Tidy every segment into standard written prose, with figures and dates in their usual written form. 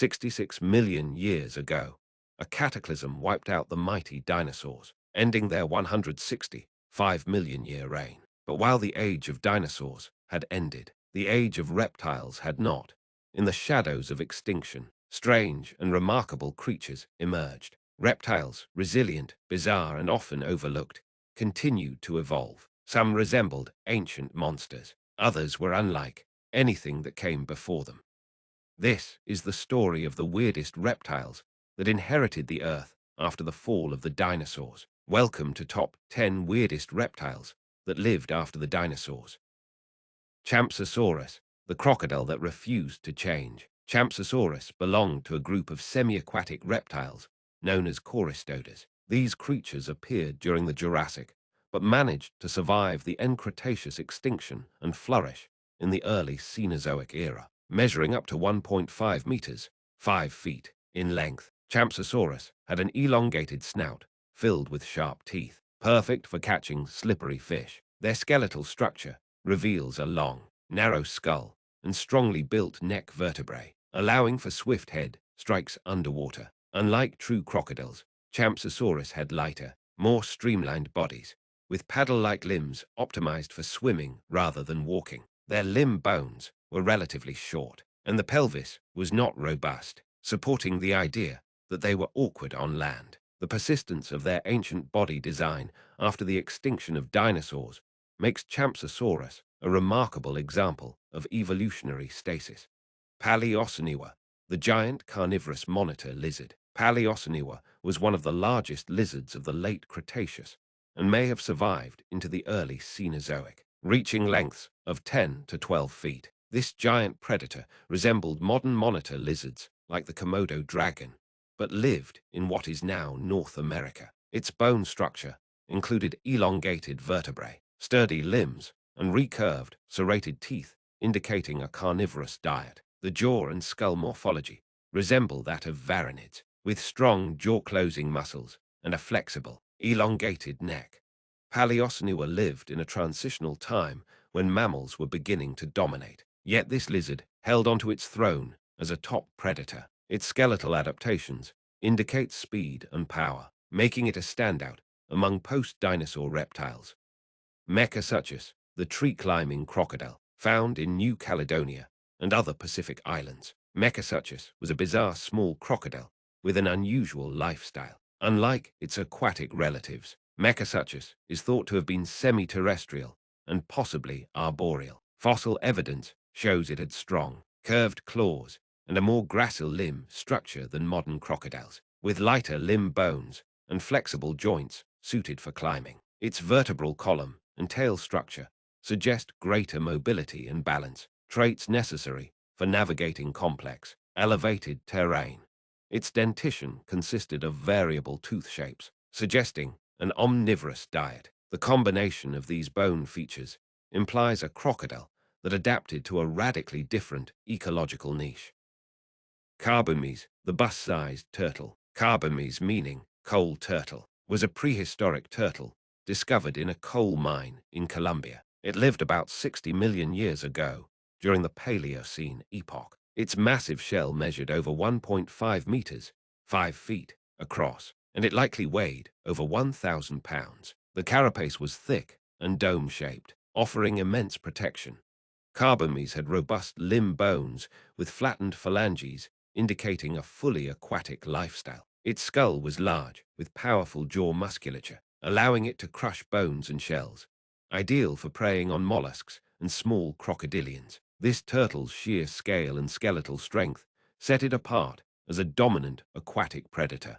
66 million years ago, a cataclysm wiped out the mighty dinosaurs, ending their 165 million year reign. But while the age of dinosaurs had ended, the age of reptiles had not. In the shadows of extinction, strange and remarkable creatures emerged. Reptiles, resilient, bizarre, and often overlooked, continued to evolve. Some resembled ancient monsters, others were unlike anything that came before them. This is the story of the weirdest reptiles that inherited the Earth after the fall of the dinosaurs. Welcome to Top 10 Weirdest Reptiles that lived after the dinosaurs. Champsosaurus, the crocodile that refused to change. Champsosaurus belonged to a group of semi-aquatic reptiles known as choristodes. These creatures appeared during the Jurassic, but managed to survive the end Cretaceous extinction and flourish in the early Cenozoic era. Measuring up to 1.5 meters, 5 feet, in length, Champsosaurus had an elongated snout filled with sharp teeth, perfect for catching slippery fish. Their skeletal structure reveals a long, narrow skull and strongly built neck vertebrae, allowing for swift head strikes underwater. Unlike true crocodiles, Champsosaurus had lighter, more streamlined bodies, with paddle-like limbs optimized for swimming rather than walking. Their limb bones were relatively short, and the pelvis was not robust, supporting the idea that they were awkward on land. The persistence of their ancient body design after the extinction of dinosaurs makes Champsosaurus a remarkable example of evolutionary stasis. Paleocenozoa, the giant carnivorous monitor lizard. Paleocenozoa was one of the largest lizards of the late Cretaceous and may have survived into the early Cenozoic, reaching lengths of 10 to 12 feet. This giant predator resembled modern monitor lizards like the Komodo dragon, but lived in what is now North America. Its bone structure included elongated vertebrae, sturdy limbs, and recurved, serrated teeth, indicating a carnivorous diet. The jaw and skull morphology resemble that of varanids, with strong jaw-closing muscles and a flexible, elongated neck. Paleocenozoa lived in a transitional time when mammals were beginning to dominate. Yet this lizard held onto its throne as a top predator. Its skeletal adaptations indicate speed and power, making it a standout among post-dinosaur reptiles. Mecha, the tree-climbing crocodile, found in New Caledonia and other Pacific islands. Mecha was a bizarre small crocodile with an unusual lifestyle. Unlike its aquatic relatives, Mecha is thought to have been semi-terrestrial and possibly arboreal. Fossil evidence shows it had strong, curved claws and a more gracile limb structure than modern crocodiles, with lighter limb bones and flexible joints suited for climbing. Its vertebral column and tail structure suggest greater mobility and balance, traits necessary for navigating complex, elevated terrain. Its dentition consisted of variable tooth shapes, suggesting an omnivorous diet. The combination of these bone features implies a crocodile that adapted to a radically different ecological niche. Carbomes, the bus-sized turtle. Carbomes, meaning coal turtle, was a prehistoric turtle discovered in a coal mine in Colombia. It lived about 60 million years ago, during the Paleocene epoch. Its massive shell measured over 1.5 meters, 5 feet, across, and it likely weighed over 1,000 pounds. The carapace was thick and dome-shaped, offering immense protection. Carbomes had robust limb bones with flattened phalanges, indicating a fully aquatic lifestyle. Its skull was large, with powerful jaw musculature, allowing it to crush bones and shells, ideal for preying on mollusks and small crocodilians. This turtle's sheer scale and skeletal strength set it apart as a dominant aquatic predator.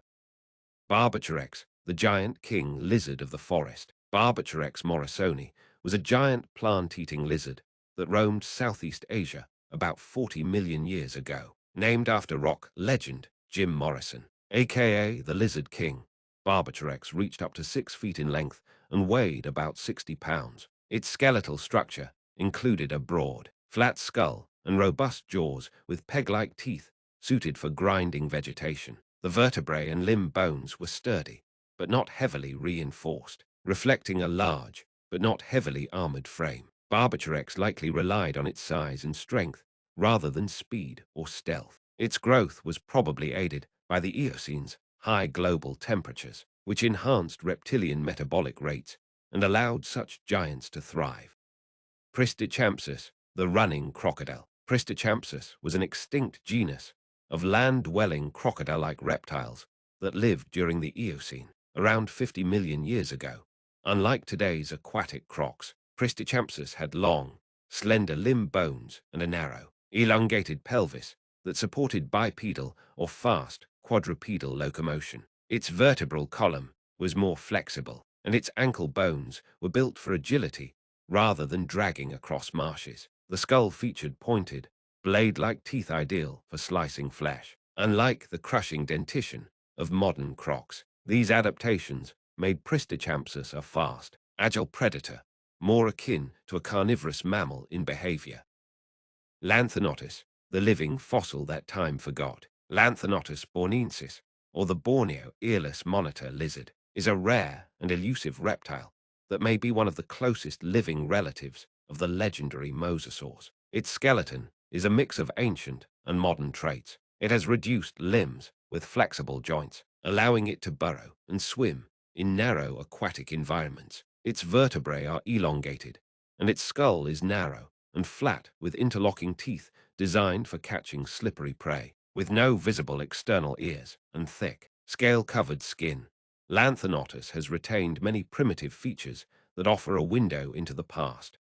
Barboturex, the giant king lizard of the forest. Barboturex morrisoni was a giant plant-eating lizard that roamed Southeast Asia about 40 million years ago. Named after rock legend Jim Morrison, aka the Lizard King, Barboturex reached up to 6 feet in length and weighed about 60 pounds. Its skeletal structure included a broad, flat skull and robust jaws with peg-like teeth suited for grinding vegetation. The vertebrae and limb bones were sturdy, but not heavily reinforced, reflecting a large, but not heavily armored frame. Barboturex likely relied on its size and strength rather than speed or stealth. Its growth was probably aided by the Eocene's high global temperatures, which enhanced reptilian metabolic rates and allowed such giants to thrive. Pristichampsus, the running crocodile. Pristichampsus was an extinct genus of land-dwelling crocodile-like reptiles that lived during the Eocene, around 50 million years ago. Unlike today's aquatic crocs, Pristichampsus had long, slender limb bones and a narrow, elongated pelvis that supported bipedal or fast quadrupedal locomotion. Its vertebral column was more flexible, and its ankle bones were built for agility rather than dragging across marshes. The skull featured pointed, blade-like teeth ideal for slicing flesh. Unlike the crushing dentition of modern crocs, these adaptations made Pristichampsus a fast, agile predator, more akin to a carnivorous mammal in behavior. Lanthanotus, the living fossil that time forgot. Lanthanotus borneensis, or the Borneo earless monitor lizard, is a rare and elusive reptile that may be one of the closest living relatives of the legendary mosasaurs. Its skeleton is a mix of ancient and modern traits. It has reduced limbs with flexible joints, allowing it to burrow and swim in narrow aquatic environments. Its vertebrae are elongated, and its skull is narrow and flat with interlocking teeth designed for catching slippery prey. With no visible external ears and thick, scale-covered skin, Lanthanotus has retained many primitive features that offer a window into the past.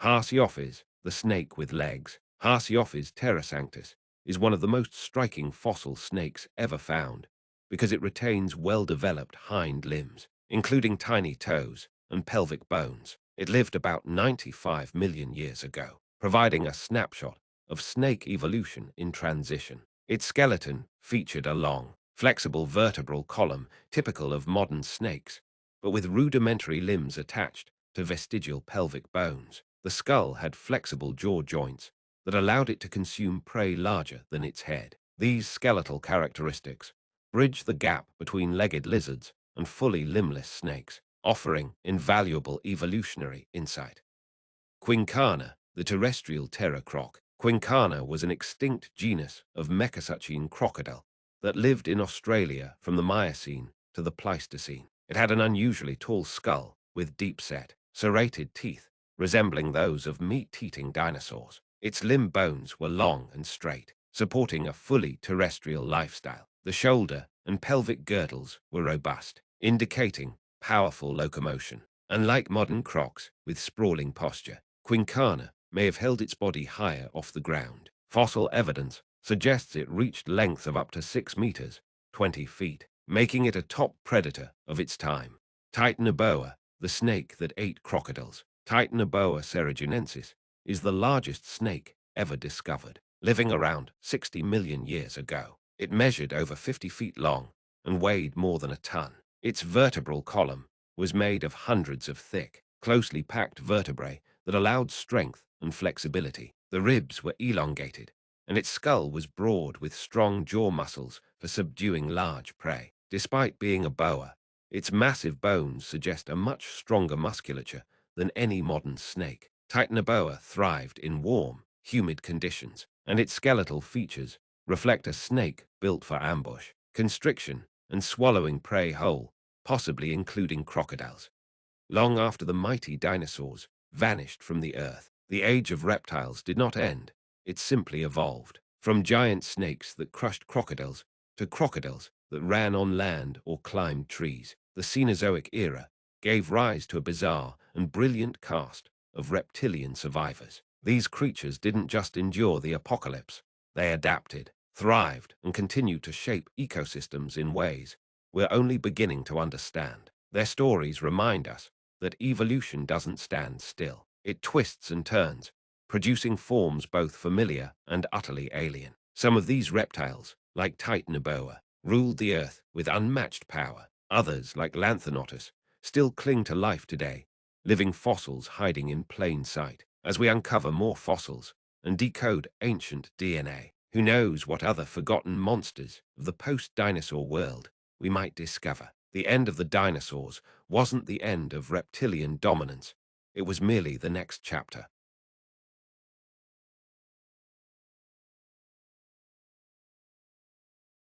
Harseophis, the snake with legs. Harseophis terrasanctus is one of the most striking fossil snakes ever found because it retains well-developed hind limbs, including tiny toes and pelvic bones. It lived about 95 million years ago, providing a snapshot of snake evolution in transition. Its skeleton featured a long, flexible vertebral column typical of modern snakes, but with rudimentary limbs attached to vestigial pelvic bones. The skull had flexible jaw joints that allowed it to consume prey larger than its head. These skeletal characteristics bridge the gap between legged lizards and fully limbless snakes, offering invaluable evolutionary insight. Quincana, the terrestrial terror croc. Quincana was an extinct genus of Mecha-suchian crocodile that lived in Australia from the Miocene to the Pleistocene. It had an unusually tall skull with deep-set, serrated teeth resembling those of meat-eating dinosaurs. Its limb bones were long and straight, supporting a fully terrestrial lifestyle. The shoulder and pelvic girdles were robust, indicating powerful locomotion. Unlike modern crocs with sprawling posture, Quincana may have held its body higher off the ground. Fossil evidence suggests it reached lengths of up to 6 meters, 20 feet, making it a top predator of its time. Titanoboa, the snake that ate crocodiles. Titanoboa ceruginoensis is the largest snake ever discovered, living around 60 million years ago. It measured over 50 feet long and weighed more than a ton. Its vertebral column was made of hundreds of thick, closely packed vertebrae that allowed strength and flexibility. The ribs were elongated, and its skull was broad with strong jaw muscles for subduing large prey. Despite being a boa, its massive bones suggest a much stronger musculature than any modern snake. Titanoboa thrived in warm, humid conditions, and its skeletal features reflect a snake built for ambush, constriction, and swallowing prey whole, possibly including crocodiles. Long after the mighty dinosaurs vanished from the earth, the age of reptiles did not end. It simply evolved. From giant snakes that crushed crocodiles to crocodiles that ran on land or climbed trees, the Cenozoic era gave rise to a bizarre and brilliant cast of reptilian survivors. These creatures didn't just endure the apocalypse. They adapted, thrived, and continued to shape ecosystems in ways we're only beginning to understand. Their stories remind us that evolution doesn't stand still. It twists and turns, producing forms both familiar and utterly alien. Some of these reptiles, like Titanoboa, ruled the earth with unmatched power. Others, like Lanthanotus, still cling to life today, living fossils hiding in plain sight. As we uncover more fossils and decode ancient DNA, who knows what other forgotten monsters of the post-dinosaur world we might discover. The end of the dinosaurs wasn't the end of reptilian dominance. It was merely the next chapter.